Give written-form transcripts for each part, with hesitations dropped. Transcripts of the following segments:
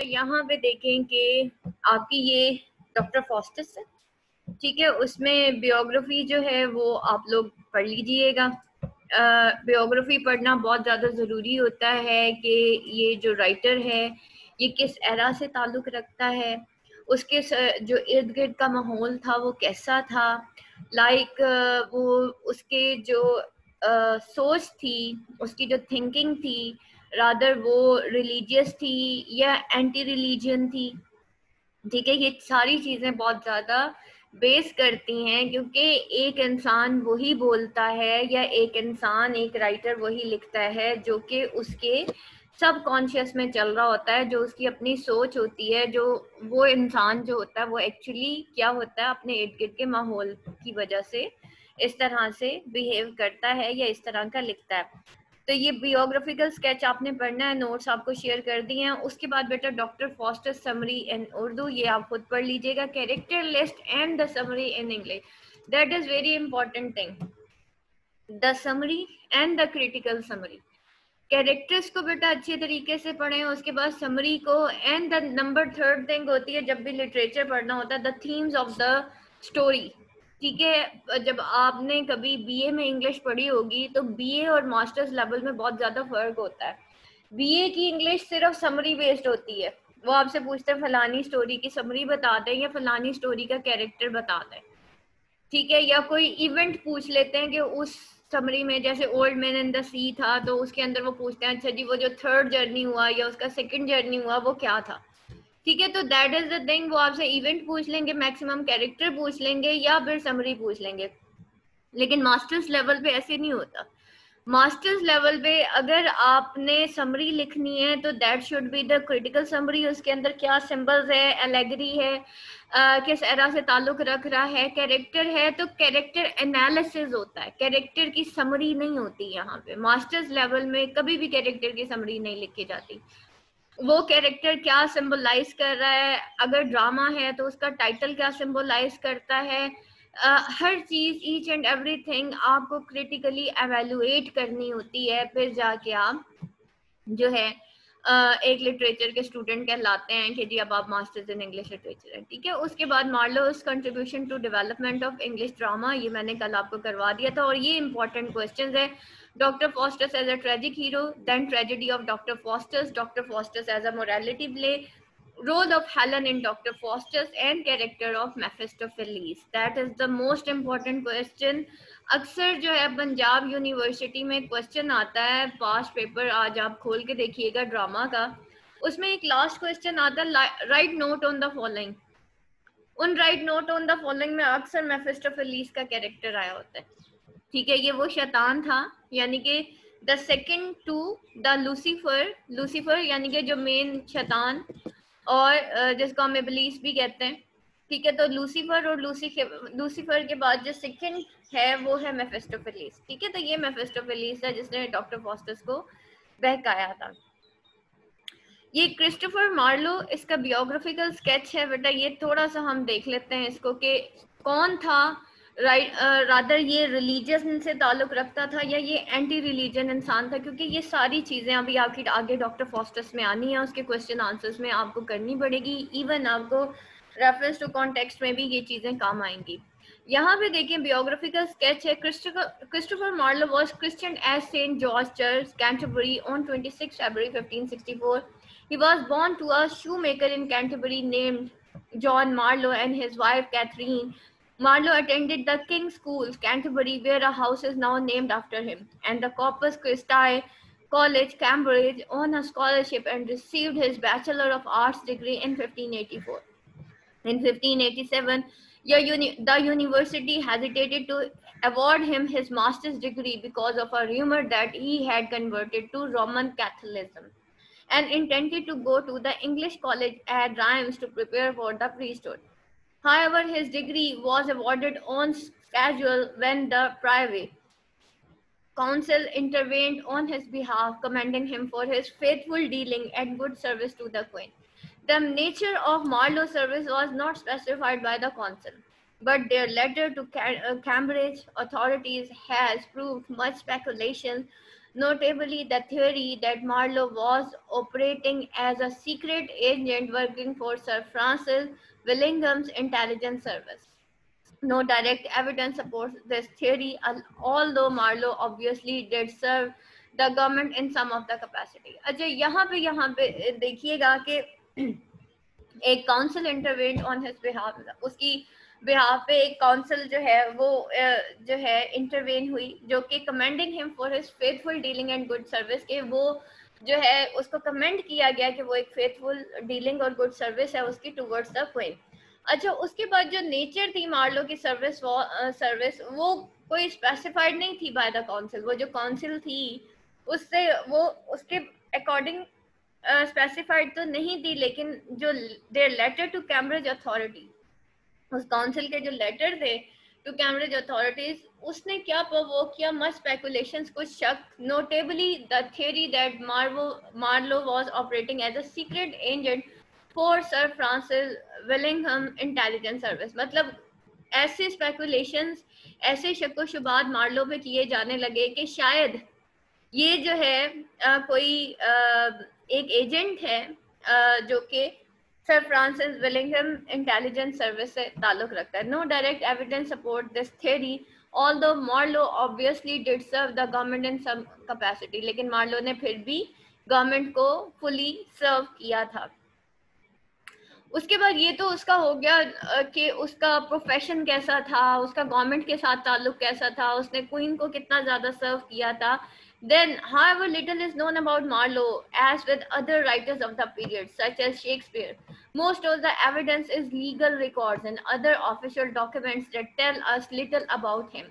यहाँ पे देखें कि आपकी ये डॉक्टर फॉस्टस है, ठीक है। उसमें बियोग्राफी जो है वो आप लोग पढ़ लीजिएगा। बियोग्राफी पढ़ना बहुत ज़्यादा ज़रूरी होता है कि ये जो राइटर है ये किस एरा से ताल्लुक़ रखता है, उसके जो इर्द गिर्द का माहौल था वो कैसा था, लाइक वो उसके जो सोच थी, उसकी जो थिंकिंग थी, रादर वो रिलीजियस थी या एंटी रिलीजन थी, ठीक है। ये सारी चीज़ें बहुत ज़्यादा बेस करती हैं, क्योंकि एक इंसान वही बोलता है या एक इंसान, एक राइटर वही लिखता है जो कि उसके सब कॉन्शियस में चल रहा होता है, जो उसकी अपनी सोच होती है, जो वो इंसान जो होता है वो एक्चुअली क्या होता है, अपने इर्द गिर्द के माहौल की वजह से इस तरह से बिहेव करता है या इस तरह का लिखता है। तो ये बियोग्राफिकल स्केच आपने पढ़ना है, नोट्स आपको शेयर कर दिए हैं। उसके बाद बेटा डॉक्टर फॉस्टर समरी इन उर्दू, ये आप खुद पढ़ लीजिएगा। Character list and the summary in English, that is very important thing, the summary and the critical summary. Characters को बेटा अच्छे तरीके से पढ़ें, उसके बाद समरी को, and the number third thing होती है जब भी लिटरेचर पढ़ना होता है, the themes of the story, ठीक है। जब आपने कभी बीए में इंग्लिश पढ़ी होगी तो बीए और मास्टर्स लेवल में बहुत ज़्यादा फर्क होता है। बीए की इंग्लिश सिर्फ समरी बेस्ड होती है, वो आपसे पूछते हैं फलानी स्टोरी की समरी बता दें या फलानी स्टोरी का कैरेक्टर बता दें, ठीक है। या कोई इवेंट पूछ लेते हैं कि उस समरी में, जैसे ओल्ड मैन इन द सी था तो उसके अंदर वो पूछते हैं अच्छा जी वो जो थर्ड जर्नी हुआ या उसका सेकंड जर्नी हुआ वो क्या था, ठीक है। तो दैट इज द थिंग, वो आपसे इवेंट पूछ लेंगे, मैक्सिमम कैरेक्टर पूछ लेंगे या फिर समरी पूछ लेंगे। लेकिन मास्टर्स लेवल पे ऐसे नहीं होता। मास्टर्स लेवल पे अगर आपने समरी लिखनी है तो that should be the critical summary, उसके अंदर क्या सिंबल्स है, एलेगरी है, किस एरा से ताल्लुक रख रहा है, कैरेक्टर है तो कैरेक्टर एनालिसिस होता है, कैरेक्टर की समरी नहीं होती। यहाँ पे मास्टर्स लेवल में कभी भी कैरेक्टर की समरी नहीं लिखी जाती। वो कैरेक्टर क्या सिंबलाइज कर रहा है, अगर ड्रामा है तो उसका टाइटल क्या सिंबलाइज करता है, हर चीज, ईच एंड एवरीथिंग आपको क्रिटिकली एवेलुएट करनी होती है, फिर जाके आप जो है एक लिटरेचर के स्टूडेंट कहलाते हैं कि जी अब आप मास्टर्स इन इंग्लिश लिटरेचर है, ठीक है। उसके बाद Marlowe's contribution to development of English drama, ये मैंने कल आपको करवा दिया था और ये इंपॉर्टेंट क्वेश्चंस है। Doctor Faustus as a tragic hero, then tragedy of Doctor Faustus as a morality play, role of Helen in Dr. Faustus and character of Mephistopheles. That is the most important question. अक्सर जो है Punjab university में question आता है, past paper आज आप खोल के देखिएगा ड्रामा का, उसमें एक लास्ट क्वेश्चन आता है, write note on the following. उन write note on the following में अक्सर मेफिस्टोफेलिस का कैरेक्टर आया होता है, ठीक है। ये वो शैतान था, यानी कि the second to the Lucifer, Lucifer यानी कि जो मेन शैतान, और जिसको हम इब्लीस भी कहते हैं, ठीक है। तो लूसीफर और लूसीफर के बाद जो सेकंड है वो है मेफिस्टोफेलिस, ठीक है। तो ये मेफिस्टोफेलिस है जिसने डॉक्टर फॉस्टस को बहकाया था। ये क्रिस्टोफर मार्लो, इसका बियोग्राफिकल स्केच है बेटा, ये थोड़ा सा हम देख लेते हैं इसको कि कौन था, राइट। रादर ये रिलीजियस से ताल्लुक रखता था या ये एंटी रिलीजन इंसान था, क्योंकि ये सारी चीज़ें अभी आपकी आगे डॉक्टर फॉस्टस में आनी है, उसके क्वेश्चन आंसर्स में आपको करनी पड़ेगी, इवन आपको रेफरेंस टू कॉन्टेक्स्ट में भी ये चीज़ें काम आएंगी। यहाँ पे देखिए बियोग्राफिकल स्केच है। Christopher Marlowe was christened as Saint George church, Canterbury on 26 February 1564. He was born to a shoemaker in Canterbury named John Marlowe and his wife Catherine. Marlowe attended the King's School, Canterbury, where a house is now named after him, and the Corpus Christi College, Cambridge, on a scholarship and received his Bachelor of Arts degree in 1584. In 1587, the university hesitated to award him his master's degree because of a rumor that he had converted to Roman Catholicism and intended to go to the English college at Reims to prepare for the priesthood. However, his degree was awarded on schedule when the privy council intervened on his behalf, commending him for his faithful dealing and good service to the queen. The nature of Marlowe's service was not specified by the council, but their letter to Cambridge authorities has proved much speculation Notably, the theory that Marlowe was operating as a secret agent working for Sir Francis Willingham's intelligence service. No direct evidence supports this theory, although Marlowe obviously did serve the government in some of the capacity. अच्छा, यहाँ पे देखिएगा कि एक council इंटरवेंट on his behalf, उसकी behalf पे एक council जो है वो जो है इंटरवेन हुई, जो कि commending him for his faithful dealing and good service, के वो जो है उसको कमेंड किया गया कि वो एक फेथफुल डीलिंग और गुड सर्विस है उसकी टुवर्ड्स द क्वीन। अच्छा, उसके बाद जो नेचर थी मार्लो की सर्विस सर्विस वो कोई स्पेसिफाइड नहीं थी बाय द काउंसिल। वो जो काउंसिल थी उससे वो उसके अकॉर्डिंग स्पेसिफाइड तो नहीं थी, लेकिन जो their letter to Cambridge authority, उस काउंसिल के जो लेटर थे टू कैम्ब्रिज अथॉरिटीज, उसने क्या प्रोवोक किया, मच स्पेकुलेशंस, कुछ शक। Notably the theory that Marlowe was operating as a secret agent for Sir Francis Walsingham intelligence service. मतलब ऐसे स्पेकुलेशंस, ऐसे शक व शुबात मार्लो पे किए जाने लगे कि शायद ये जो है कोई एक एजेंट है जो कि Sir Francis Walsingham intelligence service से ताल्लुक रखता है। No direct evidence support this theory, although Marlowe obviously did serve the government in some capacity, लेकिन मार्लो ने फिर भी गवर्नमेंट को फुली सर्व किया था। उसके बाद ये तो उसका हो गया कि उसका प्रोफेशन कैसा था, उसका गवर्नमेंट के साथ ताल्लुक कैसा था, उसने क्वीन को कितना ज़्यादा सर्व किया था। Then, however, little is known about Marlowe, as with other writers of the period, such as Shakespeare. Most of the evidence is legal records and other official documents that tell us little about him.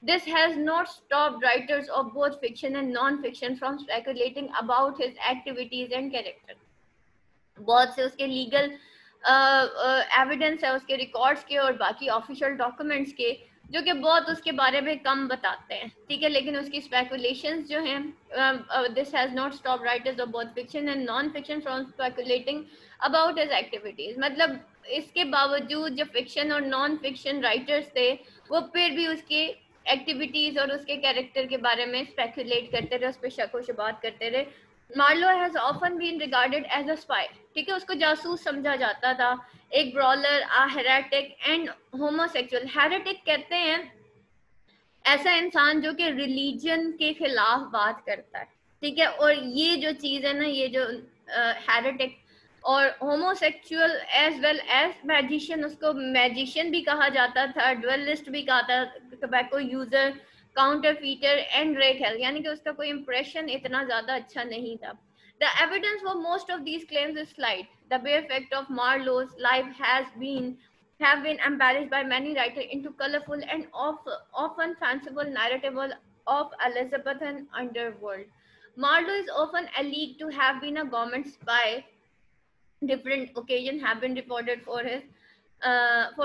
This has not stopped writers of both fiction and non-fiction from speculating about his activities and character. बहुत से उसके legal evidence है, उसके records के और बाकी official documents के, जो कि बहुत उसके बारे में कम बताते हैं, ठीक है। लेकिन उसकी स्पेकुलेशंस जो हैं, this has not stop writers of both fiction and non fiction from speculating about his activities. मतलब इसके बावजूद जो फिक्शन और नॉन फिक्शन राइटर्स थे वो फिर भी उसके एक्टिविटीज और उसके कैरेक्टर के बारे में स्पेकुलेट करते रहे, उस पर शक व शुबात करते रहे। Marlowe has often been regarded as a spy, ठीक है, उसको जासूस समझा जाता था, एक brawler, a heretic and homosexual. Heretic कहते हैं ऐसा इंसान जो कि रिलीजन के खिलाफ बात करता है, ठीक है। और ये जो चीज है ना, ये जो हेरेटिक और homosexual as well as magician, उसको मैजिशियन भी कहा जाता था, ड्वेलिस्ट भी कहा था, tobacco user, counterfeiter and rakehell, यानी कि उसका कोई इंप्रेशन इतना ज्यादा अच्छा नहीं था। The evidence for most of these claims is slight. The bare fact of Marlowe's life have been embellished by many writers into colorful and often fanciful narrative of Elizabethan underworld. Marlowe is often alleged to have been a government spy. Different occasions have been reported for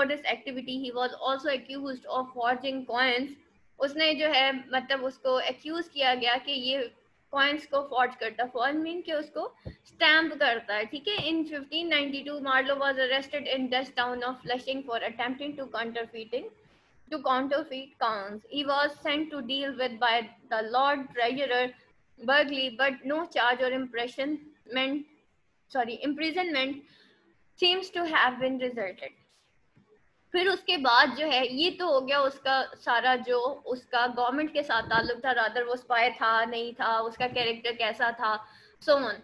this activity. He was also accused of forging coins. उसने जो है मतलब उसको accuse किया गया कि ये coins को forge करता, forge mean कि उसको stamp करता है, ठीक है। In 1592, Marlowe was arrested in Dutch town of Flushing for attempting to counterfeit coins. He was sent to deal with by the Lord Treasurer Burghley, but no charge or imprisonment seems to have been resulted. फिर उसके बाद जो है ये तो हो गया उसका सारा जो उसका गवर्नमेंट के साथ ताल्लुक था, रादर वो स्पाई था नहीं था, उसका कैरेक्टर कैसा था, सो ऑन।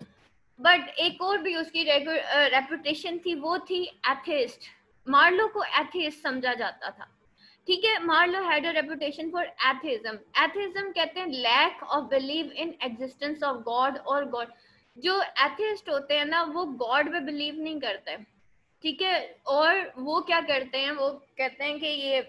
बट एक और भी उसकी रेपुटेशन थी, वो थी एथिस्ट। मार्लो को एथिस्ट समझा जाता था, ठीक है। Marlowe had a reputation for atheism. Atheism कहते हैं lack of believe in existence of God और गॉड। जो एथिस्ट होते हैं ना वो गॉड पे बिलीव नहीं करते, ठीक है। और वो क्या करते हैं, वो कहते हैं कि ये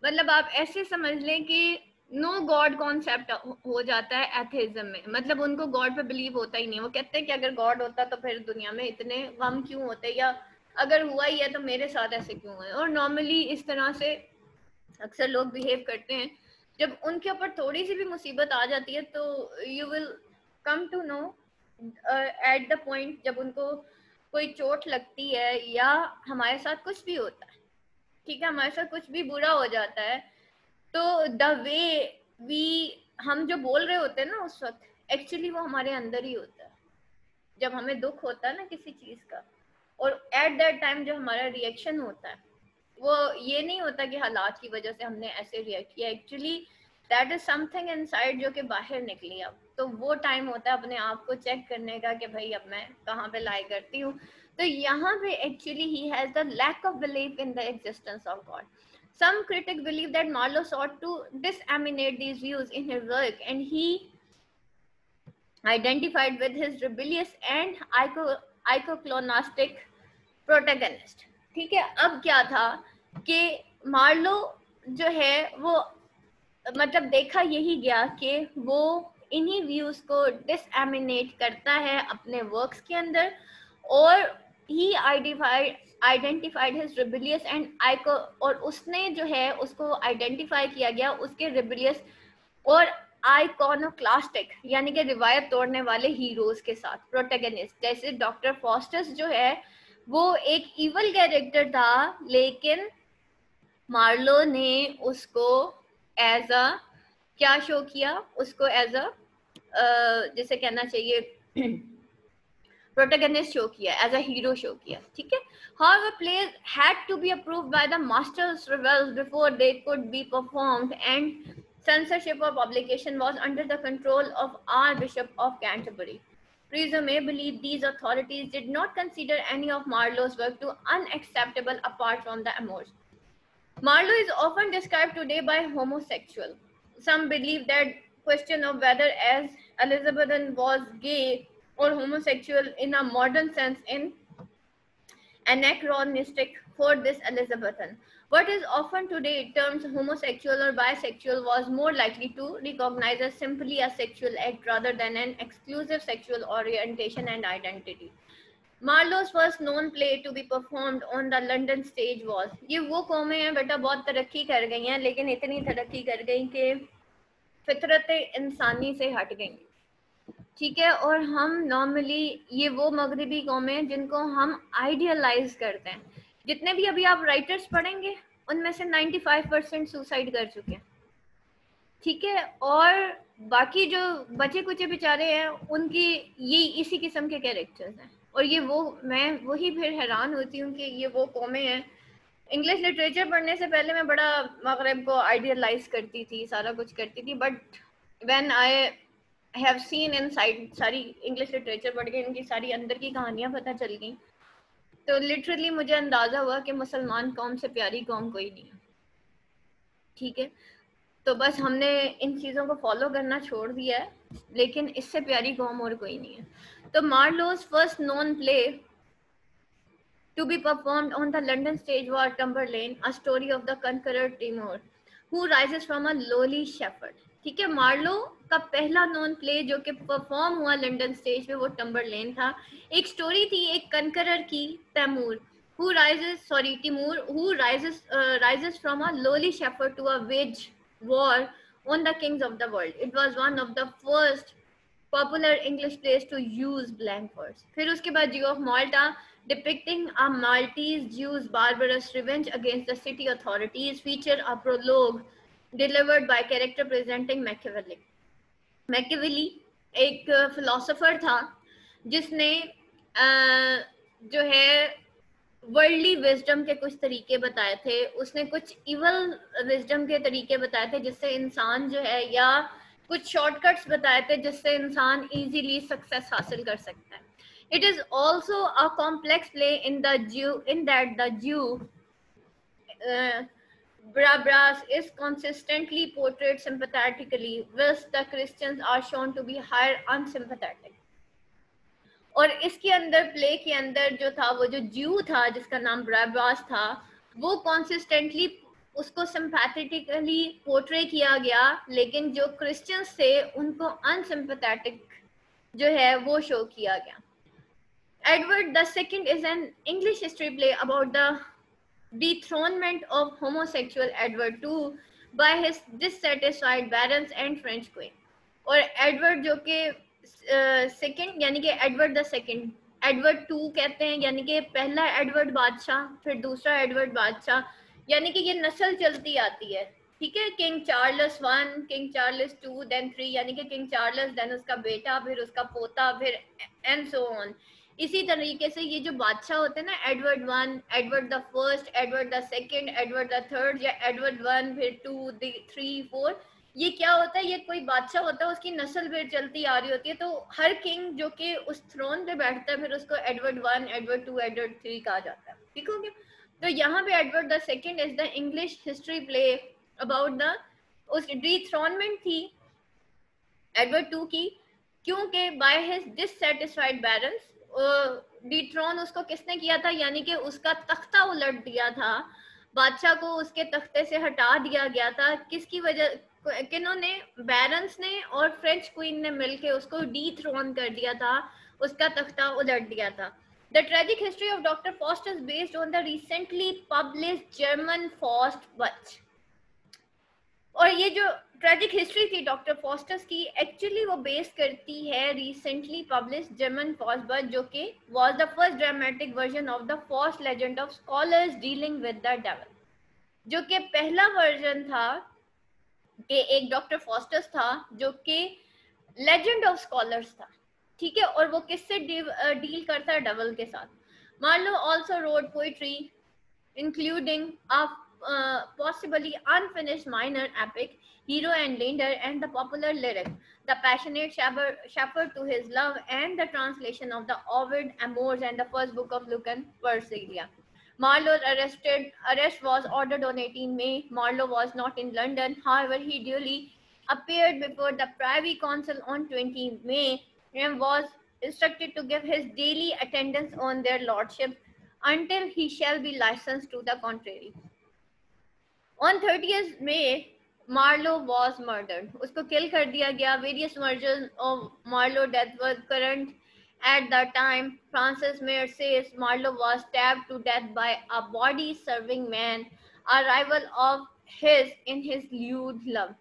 मतलब आप ऐसे समझ लें कि नो गॉड कॉन्सेप्ट हो जाता है एथेइज्म में। मतलब उनको गॉड पे बिलीव होता ही नहीं। वो कहते हैं कि अगर गॉड होता तो फिर दुनिया में इतने गम क्यों होते, या अगर हुआ ही है तो मेरे साथ ऐसे क्यों है। और नॉर्मली इस तरह से अक्सर लोग बिहेव करते हैं। जब उनके ऊपर थोड़ी सी भी मुसीबत आ जाती है तो you will come to know at the point जब उनको कोई चोट लगती है या हमारे साथ कुछ भी होता है, ठीक है, हमारे साथ कुछ भी बुरा हो जाता है, तो द वे वी हम जो बोल रहे होते हैं ना उस वक्त एक्चुअली वो हमारे अंदर ही होता है। जब हमें दुख होता है ना किसी चीज का, और एट दैट टाइम जो हमारा रिएक्शन होता है वो ये नहीं होता कि हालात की वजह से हमने ऐसे रिएक्ट किया, actually that is something inside जो कि बाहर निकली। अब तो वो टाइम होता है अपने आप को चेक करने का कि भाई अब मैं कहाँ पे लाई करती हूँ। तो यहाँ पे actually he has the lack of belief in the existence of God. Some critics believe that Marlowe sought to disseminate these views in his work, and he identified with his rebellious and iconoclastic protagonist. ठीक है, अब क्या था कि Marlowe जो है वो मतलब देखा यही गया कि वो इन्हीं व्यूज को डिसएमिनेट करता है अपने वर्क्स के अंदर, और he identified his rebellious and आइको, और उसने जो है उसको आइडेंटिफाई किया गया उसके रिबेलियस और आइकॉनोक्लास्टिक यानी कि रिवायत तोड़ने वाले हीरोज के साथ, प्रोटैगनिस्ट। जैसे डॉक्टर फॉस्टस जो है वो एक इवल कैरेक्टर था, लेकिन मार्लो ने उसको एज अ क्या शो किया, उसको एज अ जैसे कहना चाहिए प्रोटैगनिस्ट शो किया, एज अ हीरो शो किया। ठीक है, however plays had to be approved by the masters rebels before they could be performed, and censorship of publication was under the control of Archbishop of Canterbury. Presumably these authorities did not consider any of Marlowe's work to unacceptable apart from the amours. Marlowe is often described today by homosexual. Some believe that question of whether as Elizabethan was gay or homosexual in a modern sense in anachronistic for this Elizabethan. What is often today termed homosexual or bisexual was more likely to recognize as simply a sexual act rather than an exclusive sexual orientation and identity. Marlowe's first known play to be performed on the London stage was, ये वो कौमें हैं बेटा बहुत तरक्की कर गई हैं, लेकिन इतनी तरक्की कर गई कि फितरत इंसानी से हट गई। ठीक है, और हम नॉर्मली ये वो मगरबी कौमें हैं जिनको हम आइडियलाइज करते हैं। जितने भी अभी आप राइटर्स पढ़ेंगे उनमें से 95% सुसाइड कर चुके हैं। ठीक है, और बाकी जो बचे कुचे बेचारे हैं उनकी ये इसी किस्म के कैरेक्टर्स हैं। और ये वो मैं वही फिर हैरान होती हूँ कि ये वो कौमें हैं। इंग्लिश लिटरेचर पढ़ने से पहले मैं बड़ा मगरब को आइडियलाइज करती थी, सारा कुछ करती थी, but when I have seen inside सारी इंग्लिश लिटरेचर पढ़ के इनकी सारी अंदर की कहानियां पता चल गई, तो लिटरली मुझे अंदाजा हुआ कि मुसलमान कौम से प्यारी कौम कोई नहीं है। ठीक है, तो बस हमने इन चीज़ों को फॉलो करना छोड़ दिया है, लेकिन इससे प्यारी कौम और कोई नहीं है। तो Marlowe's first known play to be performed on the London stage was Tamburlaine, a story of the conqueror Timur, who rises from a lowly shepherd. ठीक है, मार्लो का पहला नॉन प्ले जो कि परफॉर्म हुआ लंदन स्टेज पे वो टम्बरलेन था। एक स्टोरी थी एक कनकरर की, Taimur, who rises sorry Timur who rises from a lowly shepherd to a wage war on the kings of the world. It was one of the first popular English plays to use blank words. फिर उसके बाद Jew of Malta, depicting a Maltese Jew's barbarous revenge against the city authorities, feature a prologue delivered by character presenting Machiavelli. Machiavelli एक philosopher था जिसने जो है worldly wisdom के कुछ तरीके बताए थे, उसने कुछ इवल विजडम के तरीके बताए थे जिससे इंसान जो है, या कुछ शॉर्टकट्स बताए थे जिससे इंसान इजीली सक्सेस हासिल कर सकता है। It is also a complex play in that the Jew Brabras is consistently portrayed sympathetically, whilst the Christians are shown to be higher unsympathetic. और इसके अंदर प्ले के अंदर जो था वो जो ज्यू था जिसका नाम ब्राबास था, वो कॉन्सिस्टेंटली उसको सिंपैथेटिकली पोर्ट्रे किया गया, लेकिन जो क्रिश्चियंस थे उनको अनसिंपैथेटिक जो है वो शो किया गया। Edward II is an English history play about the dethronement of homosexual Edward II by his dissatisfied barons and French queen. और एडवर्ड जो कि सेकंड यानी कि एडवर्ड II, एडवर्ड II कहते हैं, यानी कि पहला एडवर्ड बादशाह, फिर दूसरा एडवर्ड बादशाह, यानी कि ये नस्ल चलती आती है। ठीक है, King Charles one, King Charles two, then three, यानी कि किंग चार्ल्स, देन उसका बेटा, फिर उसका पोता, फिर एंड सो ऑन। इसी तरीके से ये जो बादशाह होते हैं ना, Edward one, Edward the first, Edward the second, Edward the third, या एडवर्ड वन फिर टू, थ्री, फोर, ये क्या होता है, ये कोई बादशाह होता है, उसकी नस्ल फिर चलती आ रही होती है, तो हर किंग जो कि उस थ्रोन पे बैठता है, फिर उसको Edward one, Edward two, Edward three कहा जाता है। ठीक हो गया? तो यहाँ पे Edward the second is the English history play about the उस डिथ्रोनमेंट थी एडवर्ड टू की, क्योंकि by his dissatisfied barons dethrone उसको किसने किया था, यानी कि उसका तख्ता उलट दिया था, बादशाह को उसके तख्ते से हटा दिया गया था। किसकी वजह, किन्होंने, बैरन्स ने और फ्रेंच क्वीन ने मिलकर उसको डिथ्रोन कर दिया था, उसका तख्ता उलट दिया था। The tragic history of Dr. Faust is based on the recently published German Faust Bach. और ये जो ट्रेजिक हिस्ट्री थी डॉक्टर फॉस्टर्स की, एक्चुअली वो बेस करती है recently publish German Faust Buch, जो कि was the first dramatic version of the Faust legend of scholars dealing with the devil, जो कि पहला वर्जन था कि एक डॉक्टर फॉस्टर्स था जो कि लेजेंड ऑफ स्कॉलर्स था। ठीक है, और वो किससे डील करता है, डेविल के साथ। Marlowe also wrote poetry including a possibly unfinished minor epic, Hero and Leander, and the popular lyric, The Passionate Shepherd to His Love, and the translation of the Ovid Amours and the first book of Lucan Versilia. Marlowe's arrest was ordered on 18 May. Marlowe was not in London. However, he duly appeared before the Privy Council on 20 May and was instructed to give his daily attendance on their lordships until he shall be licensed to the contrary. On 30th May, Marlowe was murdered. उसको kill कर दिया गया. Various versions of Marlowe death were current at the time. Francis Meyer says Marlowe was stabbed to death by a body-serving man, a rival of his in his lewd love.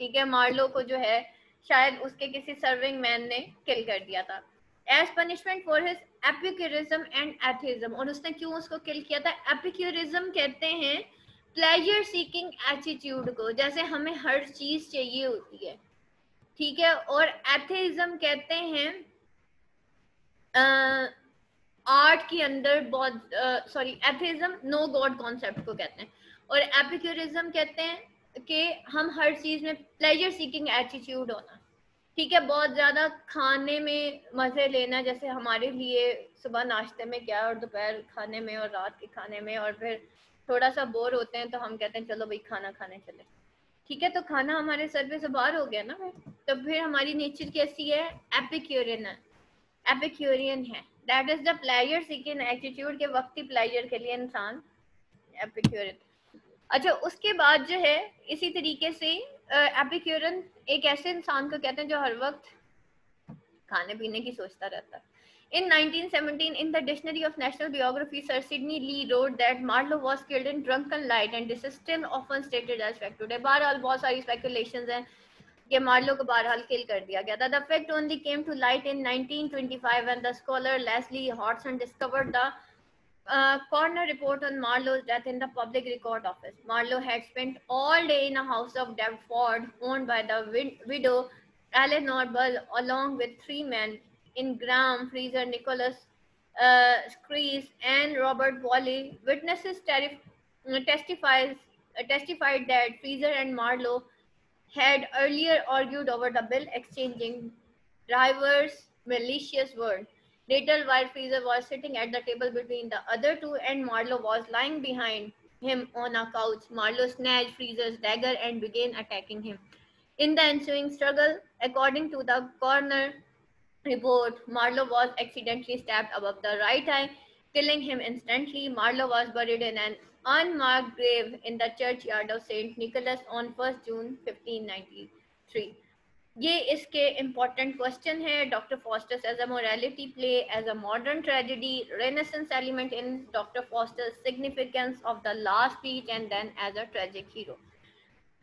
ठीक है, Marlowe को जो है शायद उसके किसी serving man ने किल कर दिया था as punishment for his epicurism and atheism. और उसने क्यों उसको किल किया था? एपिक्यूरिज्म कहते हैं प्लेजर सीकिंग एटीट्यूड को, जैसे हमें हर चीज चाहिए होती है। ठीक है, और एथिज्म कहते हैं आर्ट के अंदर बहुत sorry, atheism no God concept को कहते हैं, और एपिक्यूरिज्म कहते हैं कि हम हर चीज में प्लेजर सीकिंग एटीट्यूड होना। ठीक है, बहुत ज्यादा खाने में मजे लेना, जैसे हमारे लिए सुबह नाश्ते में क्या और दोपहर खाने में और रात के खाने में, और फिर थोड़ा सा बोर होते हैं तो हम कहते हैं चलो भाई खाना खाने चले। ठीक है, तो खाना हमारे सर पे से बाहर हो गया ना, तो फिर हमारी नेचर कैसी है? एपिक्यूरियन है। That is the pleasure seeking attitude के वक्ती प्लेजर के लिए इंसान एपिक्यूरियन। अच्छा, उसके बाद जो है इसी तरीके से एपिक्यूरियन एक ऐसे इंसान को कहते हैं जो हर वक्त खाने पीने की सोचता रहता है। In 1917, in the Dictionary of National Biography, Sir Sidney Lee wrote that Marlowe was killed in drunken light, and this is still often stated as fact today. बहरहाल बहुत सारी speculations हैं कि मार्लो को बहरहाल kill कर दिया गया था. The fact only came to light in 1925 when the scholar Leslie Hodgson discovered the coroner report on Marlowe's death in the public record office. Marlowe had spent all day in a house of Deptford owned by the widow Eleanor Bull, along with three men in Graham, Fraser, Nicholas Screes, and Robert Wally. Witnesses testified that Fraser and Marlowe had earlier argued over the bill, exchanging diverse malicious words. Later, while Fraser was sitting at the table between the other two and Marlowe was lying behind him on a couch, Marlowe snatched Fraser's dagger and began attacking him. In the ensuing struggle, according to the coroner report, Marlowe was accidentally stabbed above the right eye, killing him instantly. Marlowe was buried in an unmarked grave in the churchyard of St. Nicholas on 1st June 1593. ये इसके important question है. Dr. Faustus as a morality play, as a modern tragedy, Renaissance element in Dr. Faustus, significance of the last speech, and then as a tragic hero.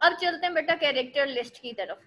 अब चलते हैं बेटा character list की तरफ.